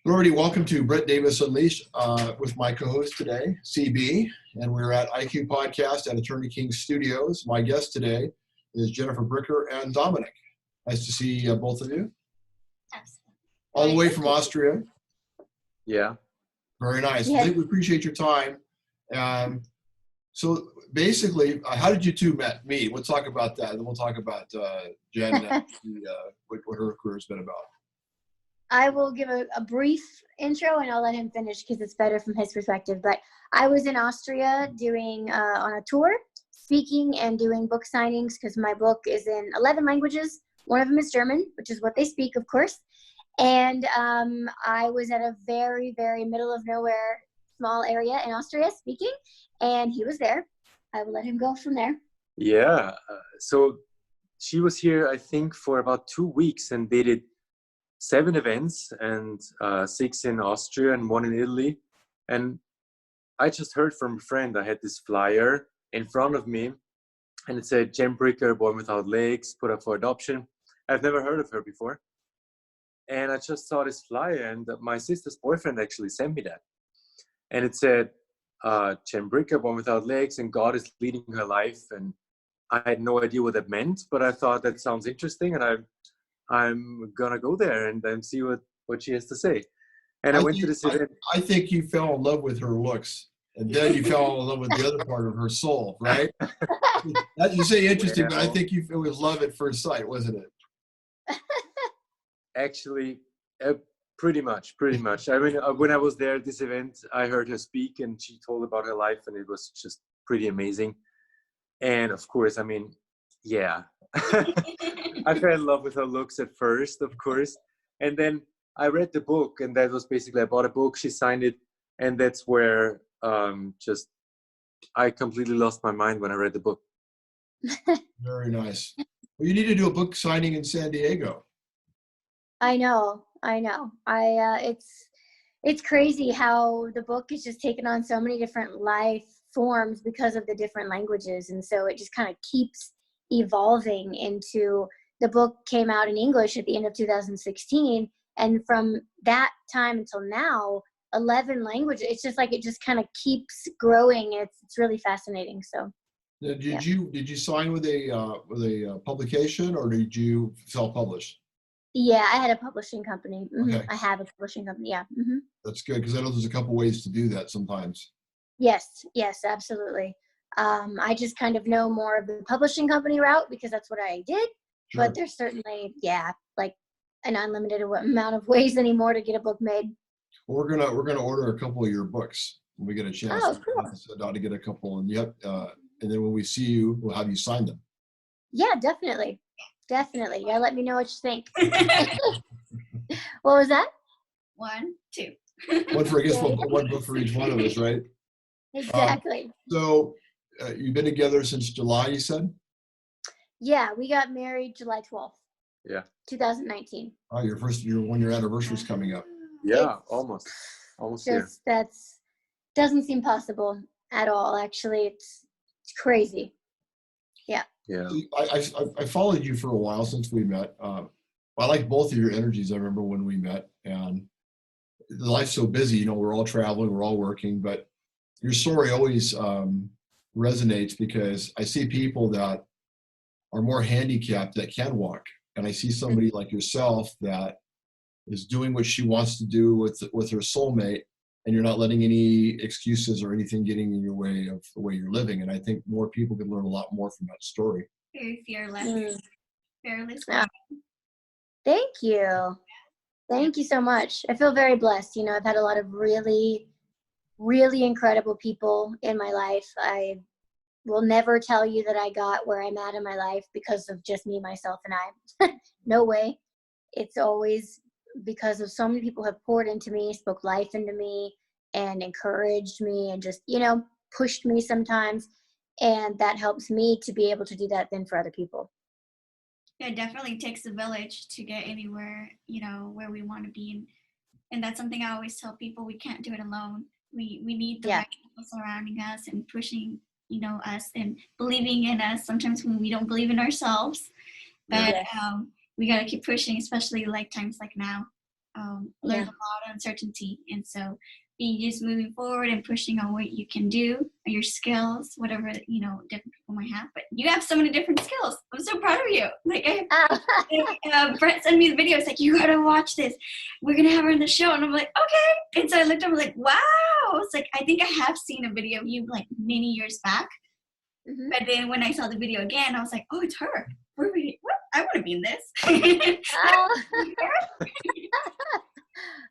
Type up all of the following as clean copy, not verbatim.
Hello, everybody. Welcome to Brett Davis Unleashed with my co-host today, CB, and we're at IQ Podcast at Attorney King Studios. My guest today is Jennifer Bricker and Dominik. Nice to see both of you. Absolutely. All the way from Austria. Yeah. Very nice. Yes. I think we appreciate your time. So basically, how did you two meet? We'll talk about that, and we'll talk about Jen and what her career has been about. I will give a brief intro and I'll let him finish because it's better from his perspective. But I was in Austria doing on a tour, speaking and doing book signings because my book is in 11 languages. One of them is German, which is what they speak, of course. And I was at a very, very middle of nowhere small area in Austria speaking, and he was there. I will let him go from there. Yeah. So she was here, I think, for about 2 weeks, and they did 7 events and 6 in Austria and 1 in Italy. And I just heard from a friend, I had this flyer in front of me and it said, Jen Bricker, Born Without Legs, put up for adoption. I've never heard of her before. And I just saw this flyer, and my sister's boyfriend actually sent me that. And it said, Jen Bricker, Born Without Legs, and God is leading her life. And I had no idea what that meant, but I thought that sounds interesting, and I'm gonna go there and then see what she has to say. And I went to this event. I think you fell in love with her looks, and then you fell in love with the other part of her soul, right? You say interesting, but I think it was love at first sight, wasn't it? Actually, pretty much. I mean, when I was there at this event, I heard her speak, and she told about her life, and it was just pretty amazing. And of course, I mean, yeah. I fell in love with her looks at first, of course. And then I read the book, and that was basically, I bought a book, she signed it, and that's where I completely lost my mind when I read the book. Very nice. Well, you need to do a book signing in San Diego. I know. It's crazy how the book is just taken on so many different life forms because of the different languages. And so it just kind of keeps evolving into, the book came out in English at the end of 2016. And from that time until now, 11 languages, it's just like, it just kind of keeps growing. It's really fascinating. So. Did you sign with a publication, or did you self-publish? Yeah, I had a publishing company. Mm-hmm. Okay. I have a publishing company. Yeah. Mm-hmm. That's good, because I know there's a couple ways to do that sometimes. Yes, absolutely. I just kind of know more of the publishing company route because that's what I did. Sure. But there's certainly, like an unlimited amount of ways anymore to get a book made. Well, we're gonna order a couple of your books when we get a chance. Oh, cool. To get a couple, and and then when we see you, we'll have you sign them. Yeah, definitely. You gotta let me know what you think. What was that? 1, 2. One book for each one of us, right? Exactly. So you've been together since July, you said? Yeah, we got married July 12th. Yeah. 2019. Oh, your 1-year anniversary is coming up. Yeah, almost here. That's doesn't seem possible at all. Actually, it's crazy. Yeah. Yeah. I followed you for a while since we met. I like both of your energies. I remember when we met, and life's so busy. We're all traveling, we're all working, but your story always resonates because I see people that are more handicapped that can walk, and I see somebody like yourself that is doing what she wants to do with her soulmate, and you're not letting any excuses or anything getting in your way of the way you're living. And I think more people can learn a lot more from that story. Very fearless. Fearless. Yeah. Thank you. Thank you so much. I feel very blessed. I've had a lot of really, really incredible people in my life. I will never tell you that I got where I'm at in my life because of just me, myself, and I. No way. It's always because of so many people have poured into me, spoke life into me, and encouraged me, and just, pushed me sometimes. And that helps me to be able to do that then for other people. Yeah, it definitely takes a village to get anywhere, where we want to be. And that's something I always tell people, we can't do it alone. We need the right people surrounding us and pushing, us and believing in us sometimes when we don't believe in ourselves. But we got to keep pushing, especially like times like now. there's a lot of uncertainty. And so being just moving forward and pushing on what you can do, your skills, whatever, different people might have. But you have so many different skills. I'm so proud of you. Like, Brett sent me the video. It's like, you got to watch this. We're going to have her in the show. And I'm like, okay. And so I looked up, I'm like, wow. It's like, I think I have seen a video of you like many years back. Mm-hmm. But then when I saw the video again, I was like, oh, it's her. What? I want to be in this.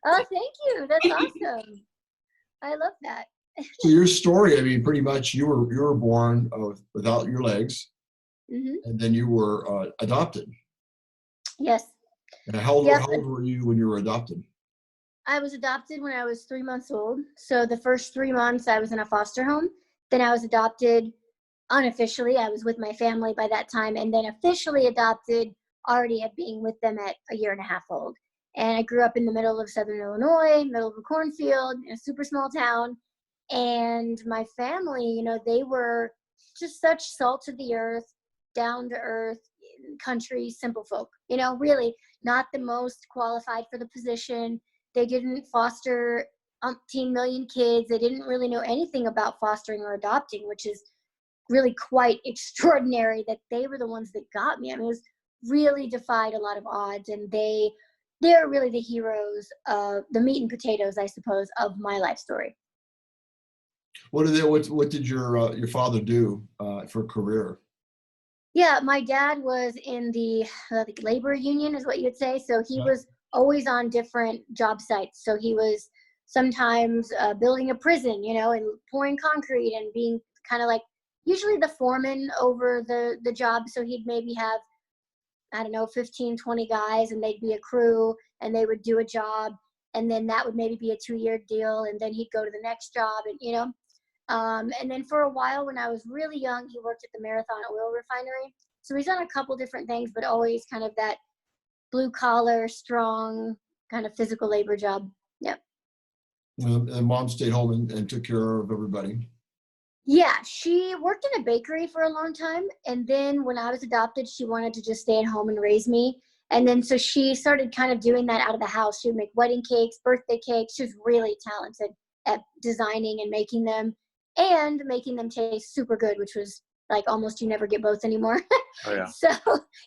Oh, thank you. That's awesome. I love that. So your story, I mean, pretty much you were born without your legs, mm-hmm. and then you were adopted. Yes. And how old were you when you were adopted? I was adopted when I was 3 months old. So the first 3 months I was in a foster home. Then I was adopted unofficially. I was with my family by that time, and then officially adopted already at being with them at a 1.5 years old. And I grew up in the middle of Southern Illinois, middle of a cornfield, in a super small town. And my family, they were just such salt of the earth, down to earth, country, simple folk. Really not the most qualified for the position. They didn't foster umpteen million kids. They didn't really know anything about fostering or adopting, which is really quite extraordinary that they were the ones that got me. I mean, it was really defied a lot of odds, and they're really the heroes, the meat and potatoes, I suppose, of my life story. What did your father do for a career? Yeah, my dad was in the labor union, is what you'd say. So he was always on different job sites. So he was sometimes building a prison, and pouring concrete and being kind of like usually the foreman over the job. So he'd maybe have, 15, 20 guys, and they'd be a crew, and they would do a job, and then that would maybe be a 2-year deal, and then he'd go to the next job, and and then for a while when I was really young, he worked at the Marathon Oil Refinery. So he's done a couple different things, but always kind of that blue collar, strong, kind of physical labor job. Yep. And mom stayed home and took care of everybody. Yeah, she worked in a bakery for a long time. And then when I was adopted, she wanted to just stay at home and raise me. And then so she started kind of doing that out of the house. She would make wedding cakes, birthday cakes. She was really talented at designing and making them taste super good, which was like almost you never get both anymore. Oh, yeah. So,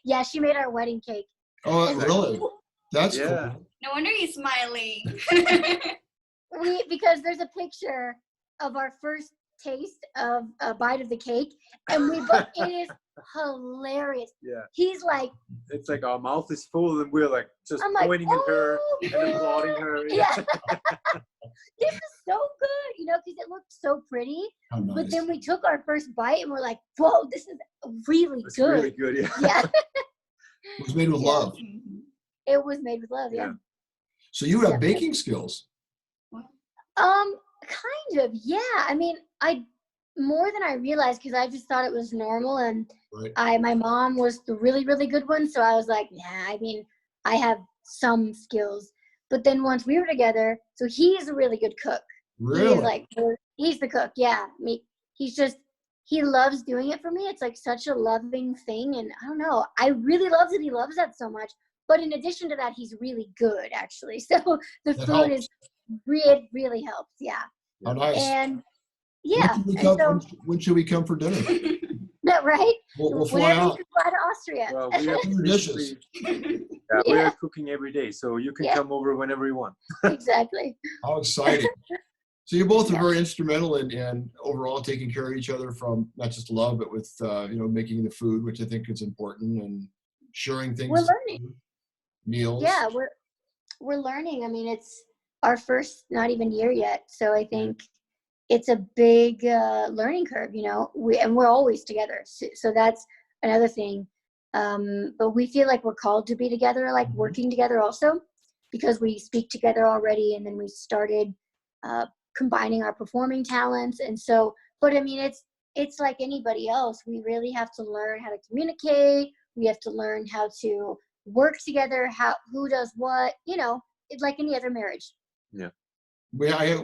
yeah, she made our wedding cake. Oh, really? That's cool. No wonder he's smiling. Because there's a picture of our first taste of a bite of the cake, and it is hilarious. Yeah. He's like, it's like our mouth is full and we're like just pointing at her and applauding her. Yeah. This is so good, because it looked so pretty. Oh, nice. But then we took our first bite and we're like, whoa, this is really good. Really good, yeah. Yeah. It was made with love. It was made with love, yeah. So you have baking skills. Kind of, yeah. I mean, more than I realized, because I just thought it was normal, and my mom was the really, really good one, so I was like, yeah, I mean, I have some skills. But then once we were together, so he's a really good cook. Really? He's the cook, yeah. He loves doing it for me. It's like such a loving thing, and I don't know, I really love that he loves that so much. But in addition to that, he's really good, actually. So the food is really helps, yeah. Oh, nice. And yeah. When should we come for dinner? No, right? We'll fly out. You can fly to Austria. Well, we are dishes. We are cooking every day, so you can come over whenever you want. Exactly. How exciting. So you both are very instrumental in overall taking care of each other, from not just love, but with making the food, which I think is important, and sharing things. We're learning. Meals. Yeah, we're learning. I mean, it's our first not even year yet, so I think it's a big learning curve. We're always together, so that's another thing. But we feel like we're called to be together, like working together also, because we speak together already, and then we started combining our performing talents. And so, but I mean, it's like anybody else. We really have to learn how to communicate. We have to learn how to work together, who does what, it's like any other marriage. Yeah. I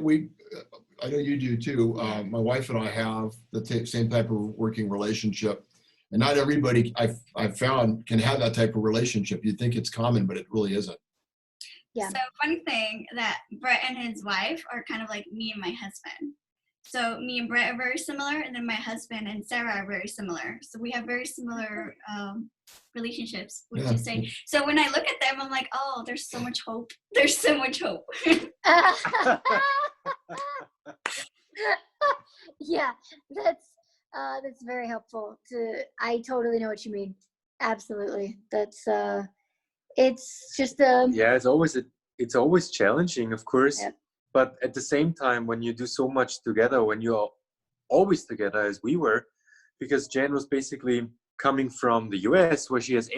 know you do too. My wife and I have the same type of working relationship, and not everybody I've found can have that type of relationship. You'd think it's common, but it really isn't. Yeah. So funny thing that Brett and his wife are kind of like me and my husband. So me and Brett are very similar, and then my husband and Sarah are very similar. So we have very similar relationships, would you say? So when I look at them, I'm like, oh, there's so much hope. There's so much hope. Yeah, that's very helpful. I totally know what you mean. Absolutely. That's it's just Yeah, it's always challenging, of course. Yeah. But at the same time, when you do so much together, when you're always together as we were, because Jen was basically coming from the US where she does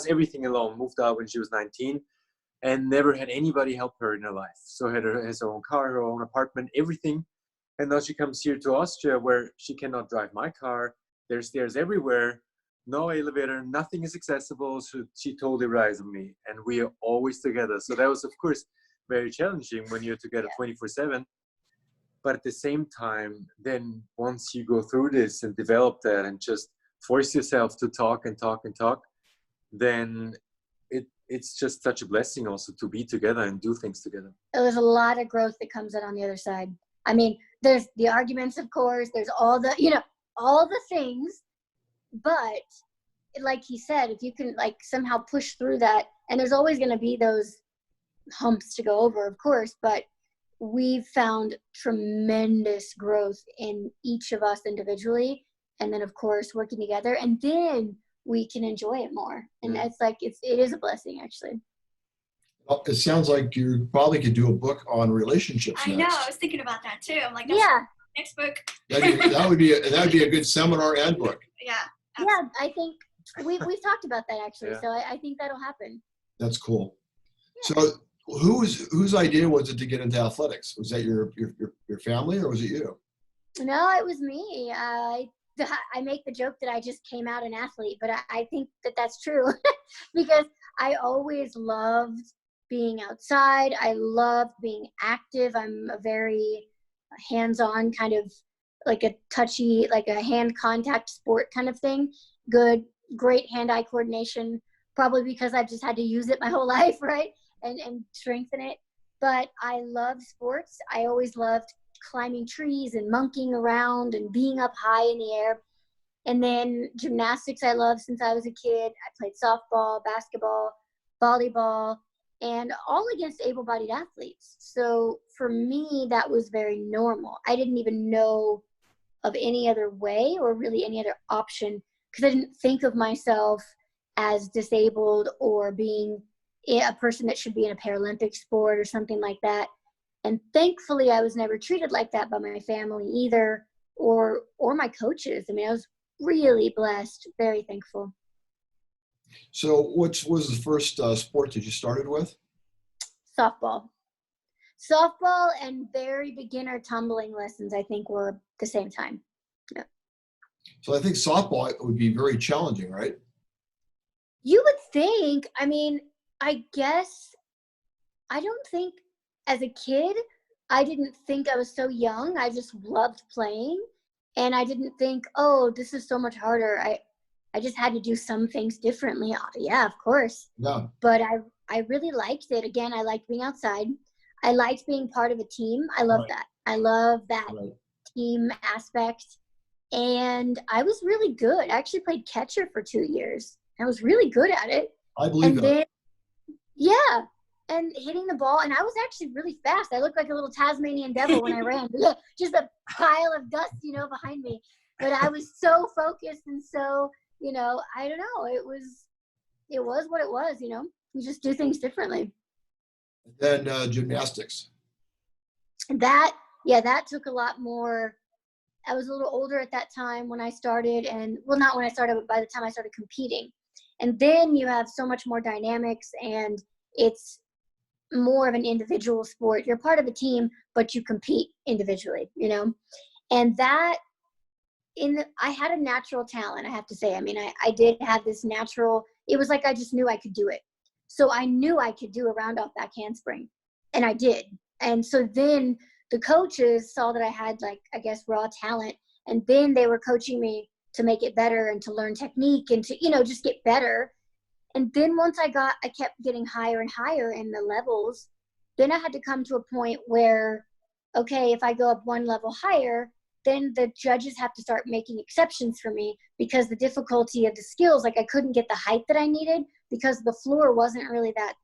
everything alone, moved out when she was 19 and never had anybody help her in her life. So has her own car, her own apartment, everything. And now she comes here to Austria where she cannot drive my car. There's stairs everywhere, no elevator, nothing is accessible. So she totally relies on me, and we are always together. So that was, of course, very challenging when you're together 24/7. But at the same time, then once you go through this and develop that and just force yourself to talk and talk and talk, then it's just such a blessing also to be together and do things together. There's a lot of growth that comes out on the other side. I mean, there's the arguments, of course, there's all the things, but like he said, if you can like somehow push through that, and there's always going to be those humps to go over, of course, but we've found tremendous growth in each of us individually, and then of course working together, and then we can enjoy it more. And it's like it is a blessing, actually. Well, it sounds like you probably could do a book on relationships I know. next. I was thinking about that too. I'm like, that's Yeah, next book. That would be a good seminar and book. Yeah. yeah. I think we've talked about that actually. Yeah. So I think that'll happen. That's cool. So whose idea was it to get into athletics? Was that your family, or was it you? No, it was me. I make the joke that I just came out an athlete, but I think that that's true because I always loved being outside. I loved being active. I'm a very hands-on kind of like a touchy, like a hand contact sport kind of thing. Great hand-eye coordination, probably because I've just had to use it my whole life, right? And strengthen it. But I love sports. I always loved climbing trees and monkeying around and being up high in the air. And then gymnastics I loved since I was a kid. I played softball, basketball, volleyball, and all against able-bodied athletes. So for me, that was very normal. I didn't even know of any other way or really any other option because I didn't think of myself as disabled or being a person that should be in a Paralympic sport or something like that. And thankfully, I was never treated like that by my family either, or my coaches. I mean, I was really blessed, very thankful. So what was the first sport that you started with? Softball and very beginner tumbling lessons, I think, were the same time. Yeah. So I think softball would be very challenging, right? You would think. I mean, I guess I don't think as a kid, I didn't think I was so young. I just loved playing. And I didn't think, oh, this is so much harder. I just had to do some things differently. Yeah, of course. Yeah. But I really liked it. Again, I liked being outside. I liked being part of a team. I love that. I love that team aspect. And I was really good. I actually played catcher for 2 years. I was really good at it. I believe that. Then, yeah. And hitting the ball, and I was actually really fast. I looked like a little Tasmanian devil when I ran. Just a pile of dust, behind me. But I was so focused and so, I don't know. It was what it was, You just do things differently. Then gymnastics. That took a lot more. I was a little older at that time when I started, and well, not when I started, but by the time I started competing. And then you have so much more dynamics, and it's more of an individual sport. You're part of a team, but you compete individually, and that I had a natural talent, I have to say. I mean, I did have this natural, it was like I just knew I could do it. So I knew I could do a round off back handspring, and I did. And so then the coaches saw that I had, like, I guess, raw talent, and then they were coaching me to make it better and to learn technique and to, just get better. And then once I kept getting higher and higher in the levels, then I had to come to a point where, okay, if I go up one level higher, then the judges have to start making exceptions for me because the difficulty of the skills, like I couldn't get the height that I needed because the floor wasn't really that,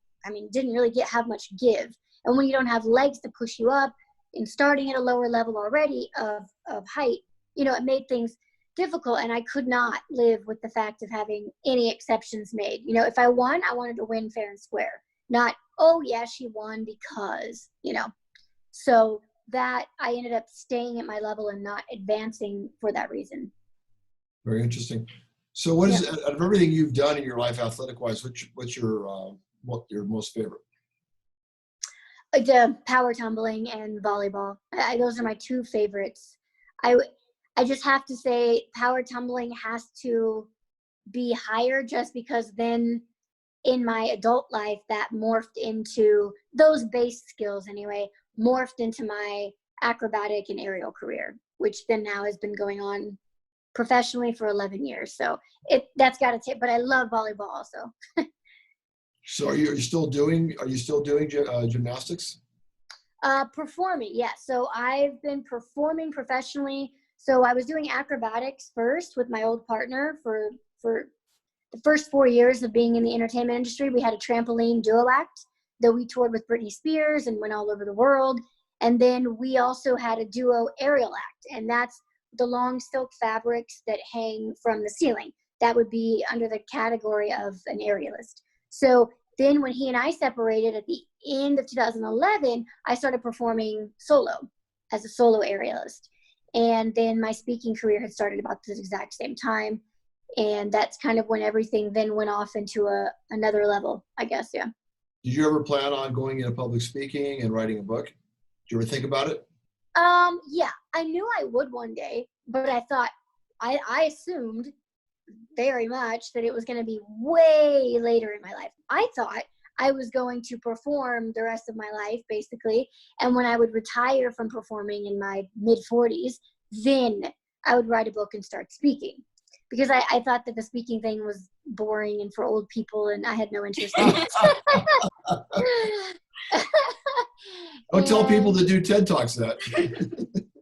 didn't really have much give. And when you don't have legs to push you up and starting at a lower level already of height, it made things difficult. And I could not live with the fact of having any exceptions made. If I won, I wanted to win fair and square, not, oh yeah, she won because, so that I ended up staying at my level and not advancing for that reason. Very interesting. So what is, out of everything you've done in your life athletic wise, what's your most favorite? The power tumbling and volleyball. Those are my two favorites. I just have to say power tumbling has to be higher just because then in my adult life that morphed into those base skills anyway, morphed into my acrobatic and aerial career, which then now has been going on professionally for 11 years. So that's got to take, but I love volleyball also. So are you still doing gymnastics? Performing, yes. So I've been performing professionally. So I was doing acrobatics first with my old partner for the first 4 years of being in the entertainment industry. We had a trampoline duo act that we toured with Britney Spears and went all over the world. And then we also had a duo aerial act, and that's the long silk fabrics that hang from the ceiling. That would be under the category of an aerialist. So then when he and I separated at the end of 2011, I started performing solo as a solo aerialist. And then my speaking career had started about the exact same time. And that's kind of when everything then went off into another level, I guess, yeah. Did you ever plan on going into public speaking and writing a book? Did you ever think about it? Yeah, I knew I would one day, but I thought, I assumed very much that it was going to be way later in my life. I thought I was going to perform the rest of my life, basically. And when I would retire from performing in my mid-40s, then I would write a book and start speaking. Because I thought that the speaking thing was boring and for old people, and I had no interest in it. Don't tell people to do TED Talks that.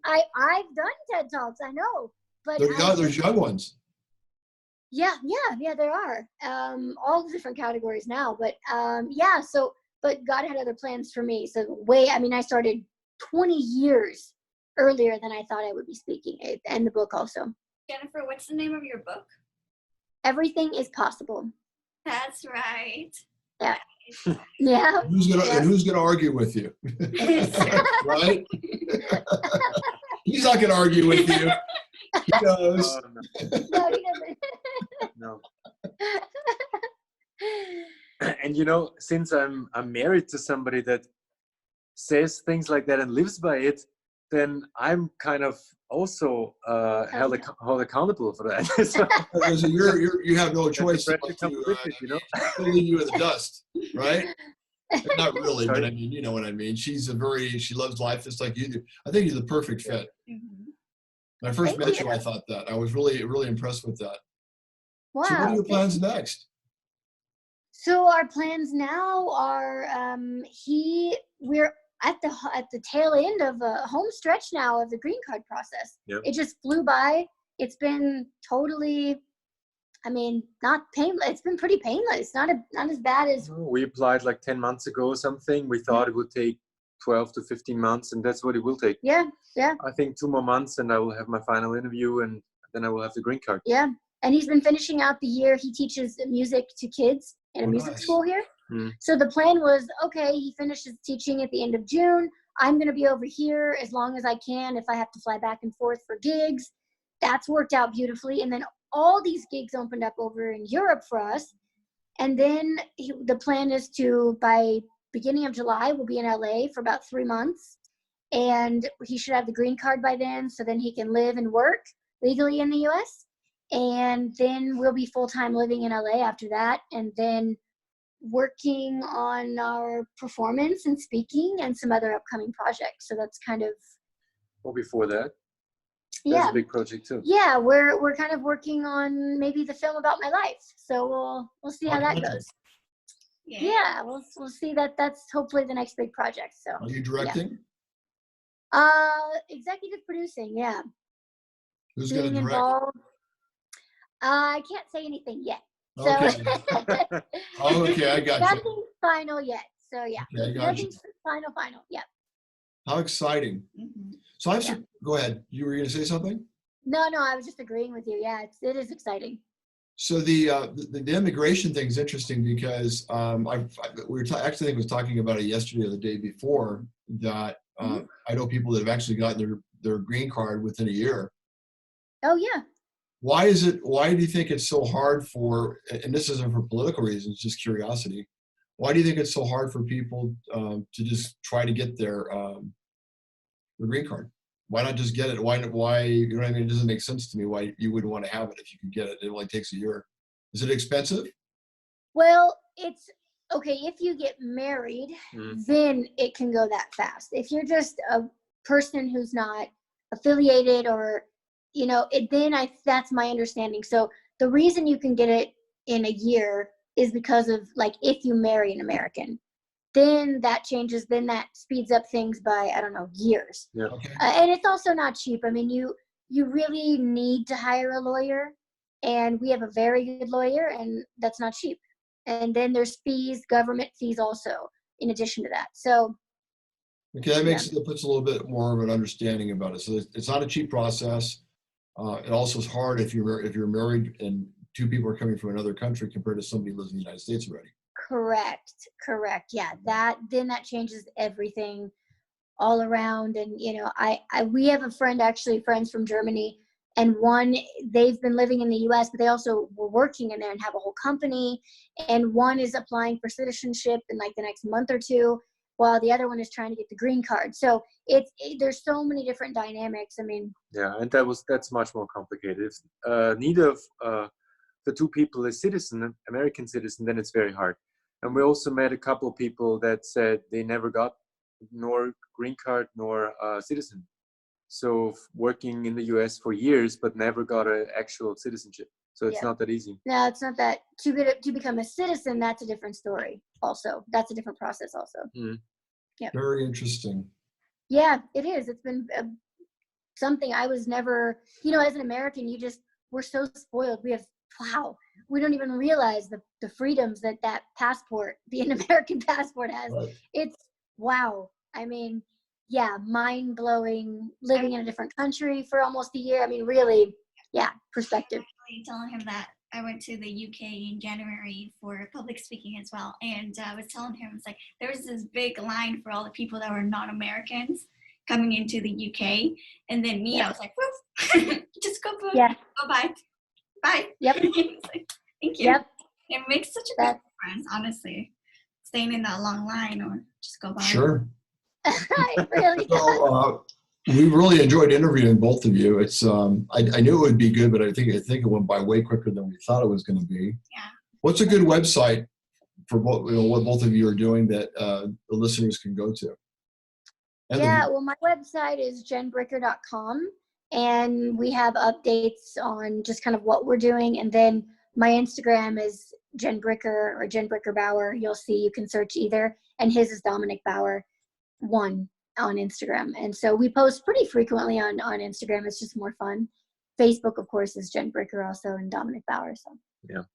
I've done TED Talks, I know. But There's young ones. Yeah, there are. All different categories now. But but God had other plans for me. So I started 20 years earlier than I thought I would be speaking, and the book also. Jennifer, what's the name of your book? Everything is possible. That's right. Yeah. Yeah. And who's gonna argue with you? Right? He's not gonna argue with you. He knows. No, he doesn't. No. And since I'm married to somebody that says things like that and lives by it, then I'm kind of also held accountable for that. So you have no choice but to leave you in the dust, right? Not really, but I mean, you know what I mean. She loves life just like you do. I think you're the perfect fit. Mm-hmm. When I first met you, I thought that. I was really, really impressed with that. Wow. So what are your plans next? So our plans now are we're at the tail end of a home stretch now of the green card process. Yep. It just flew by. It's been totally, not painless. It's been pretty painless. Not as bad as. We applied like 10 months ago or something. We thought it would take 12 to 15 months, and that's what it will take. Yeah. I think 2 more months, and I will have my final interview, and then I will have the green card. Yeah, and he's been finishing out the year. He teaches music to kids in a music school here. So the plan was, okay, he finishes teaching at the end of June. I'm going to be over here as long as I can if I have to fly back and forth for gigs. That's worked out beautifully. And then all these gigs opened up over in Europe for us. And then the plan is to, by beginning of July, we'll be in LA for about 3 months. And he should have the green card by then, so then he can live and work legally in the US. And then we'll be full-time living in LA after that. And then working on our performance and speaking and some other upcoming projects. So that's kind of. Or before that? That's Yeah. a big project too. Yeah, we're kind of working on maybe the film about my life. So we'll see how that goes. Yeah, we'll see that's hopefully the next big project. So Are you directing? Executive producing, yeah. Who's going Being to direct? involved. I can't say anything yet. So Okay. Okay, I got you. nothing final yet. So yeah. Okay, I got you. Nothing final. Yeah. How exciting. Mhm. So go ahead. You were going to say something? No, I was just agreeing with you. Yeah, it is exciting. So the immigration thing is interesting because actually I think was talking about it yesterday or the day before that I know people that have actually gotten their green card within a year. Oh yeah. Why do you think it's so hard and this isn't for political reasons, just curiosity. Why do you think it's so hard for people to just try to get their green card? Why not just get it? Why, you know what I mean? It doesn't make sense to me why you wouldn't want to have it if you could get it. It only takes a year. Is it expensive? Well, it's okay if you get married, then it can go that fast. If you're just a person who's not affiliated or, that's my understanding. So the reason you can get it in a year is because of like if you marry an American, then that changes, then that speeds up things by, I don't know, years. Yeah. Okay. And it's also not cheap. I mean, you really need to hire a lawyer, and we have a very good lawyer, and that's not cheap. And then there's fees, government fees also, in addition to that. So Okay, that puts a little bit more of an understanding about it. So it's not a cheap process. It also is hard if you're married and two people are coming from another country compared to somebody who lives in the United States already. Correct. Yeah, that changes everything all around. And we have friends from Germany, and they've been living in the US, but they also were working in there and have a whole company, and one is applying for citizenship in like the next month or two, while the other one is trying to get the green card. So there's so many different dynamics. I mean, yeah, and that's much more complicated. If neither of the two people is American citizen, then it's very hard. And we also met a couple of people that said they never got nor green card nor citizen. So working in the US for years, but never got an actual citizenship. So it's not that easy. No, it's not that. To become a citizen, that's a different story. Also, that's a different process. Also. Yeah. Very interesting. Yeah, it is. It's been something I was never. As an American, we're so spoiled. We don't even realize the freedoms that passport, being an American passport, has. Right. It's wow. I mean, yeah, mind blowing. Living in a different country for almost a year. I mean, really, yeah, perspective. I'm telling him that I went to the UK in January for public speaking as well, and I was telling him, it's like there was this big line for all the people that were not Americans coming into the UK, and then me, I was like, just go, yeah, go bye. Yep. Like, thank you. Yep. It makes such a big difference, honestly, staying in that long line or just go by. Sure. It really does. So, we really enjoyed interviewing both of you. It's I knew it would be good, but I think it went by way quicker than we thought it was going to be. Yeah. What's a good website for what both of you are doing that the listeners can go to? Well, my website is jenbricker.com, and we have updates on just kind of what we're doing. And then my Instagram is Jen Bricker or Jen Bricker Bauer. You'll see, you can search either, and his is Dominik Bauer 1 on Instagram. And so we post pretty frequently on Instagram. It's just more fun. Facebook, of course, is Jen Bricker also, and Dominik Bauer. So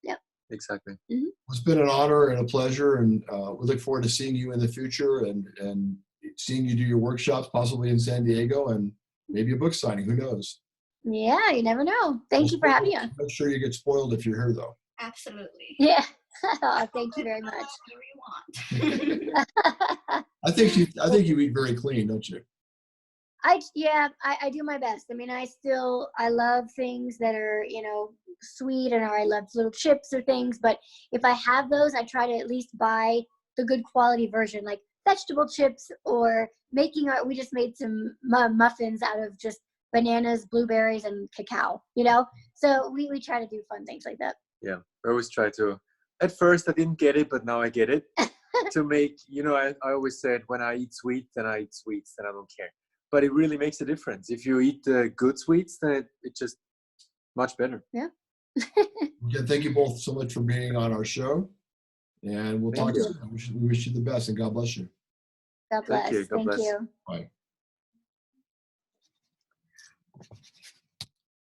yeah, exactly. Mm-hmm. It's been an honor and a pleasure, and we look forward to seeing you in the future and seeing you do your workshops, possibly in San Diego, and maybe a book signing. Who knows? Yeah, you never know. Thank you for having me on. Make sure you get spoiled if you're here, though. Absolutely. Yeah. Thank you very much. Whatever you want. I think you eat very clean, don't you? I do my best. I mean, I love things that are, sweet, and I love little chips or things, but if I have those, I try to at least buy the good quality version, like vegetable chips, or we just made some muffins out of just bananas, blueberries, and cacao, so we try to do fun things like that. Yeah, I always try to. At first I didn't get it, but now I get it. To make, I always said when I eat sweet, then I eat sweets, then I don't care. but it really makes a difference. If you eat the good sweets, then it's just much better. Again, thank you both so much for being on our show. And we'll Thank talk you. soon. We wish you the best, and God bless you. God bless. Thank you. God Thank bless. you. Bye.